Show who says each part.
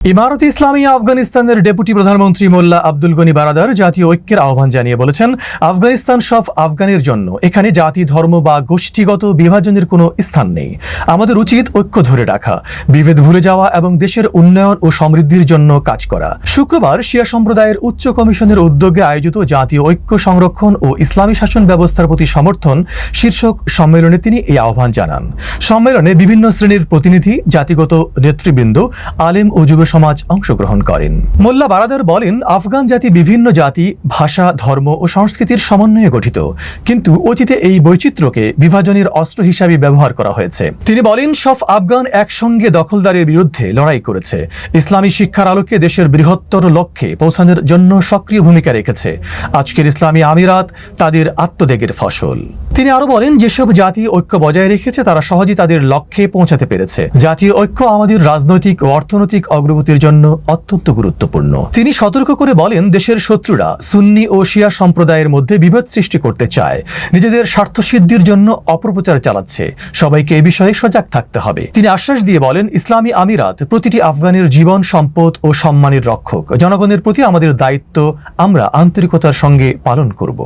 Speaker 1: ইমারত ইসলামিয়া আফগানিস্তানের ডেপুটি প্রধানমন্ত্রী মোল্লা আব্দুল গনি বারাদার জাতীয় ঐক্যের আহ্বান জানিয়ে বলেছেন, আফগানিস্তান সব আফগানের জন্য, এখানে জাতি ধর্ম বা গোষ্ঠীগত বিভাজনের কোনো স্থান নেই। আমাদের উচিত ঐক্য ধরে রাখা, বিভেদ ভুলে যাওয়া এবং দেশের উন্নয়ন ও সমৃদ্ধির জন্য কাজ করা। শুক্রবার শিয়া সম্প্রদায়ের উচ্চ কমিশনের উদ্যোগে আয়োজিত জাতীয় ঐক্য সংরক্ষণ ও ইসলামী শাসন ব্যবস্থার প্রতি সমর্থন শীর্ষক সম্মেলনে তিনি এই আহ্বান জানান। সম্মেলনে বিভিন্ন শ্রেণীর প্রতিনিধি, জাতিগত নেতৃবৃন্দ, আলেম ও যুব সমাজ অংশগ্রহণ করেন। মোল্লা বারাদার বলেন, আফগান জাতি বিভিন্ন জাতি, ভাষা, ধর্ম ও সংস্কৃতির সমন্বয়ে গঠিত, কিন্তু অতীতে এই বৈচিত্র্যকে বিভাজনের অস্ত্র হিসাবে ব্যবহার করা হয়েছে। তিনি বলেন, সব আফগান একসঙ্গে দখলদারের বিরুদ্ধে লড়াই করেছে, ইসলামী শিক্ষার আলোকে দেশের বৃহত্তর লক্ষ্যে পৌঁছানোর জন্য সক্রিয় ভূমিকা রেখেছে। আজকের ইসলামী আমিরাত তাদের আত্মত্যাগের ফসল। তিনি আরো বলেন, যেসব জাতি ঐক্য বজায় রেখেছে তারা সহজেই তাদের লক্ষ্যে পৌঁছাতে পেরেছে। জাতীয় ঐক্য আমাদের রাজনৈতিক ও অর্থনৈতিক অগ্রগতির জন্য অত্যন্ত গুরুত্বপূর্ণ। তিনি সতর্ক করে বলেন, দেশের শত্রুরা সুন্নি ও শিয়া সম্প্রদায়ের মধ্যে বিভেদ সৃষ্টি করতে চায়, নিজেদের স্বার্থসিদ্ধির জন্য অপপ্রচার চালাচ্ছে। সবাইকে এ বিষয়ে সজাগ থাকতে হবে। তিনি আশ্বাস দিয়ে বলেন, ইসলামী আমিরাত প্রতিটি আফগানের জীবন, সম্পদ ও সম্মানের রক্ষক। জনগণের প্রতি আমাদের দায়িত্ব আমরা আন্তরিকতার সঙ্গে পালন করব।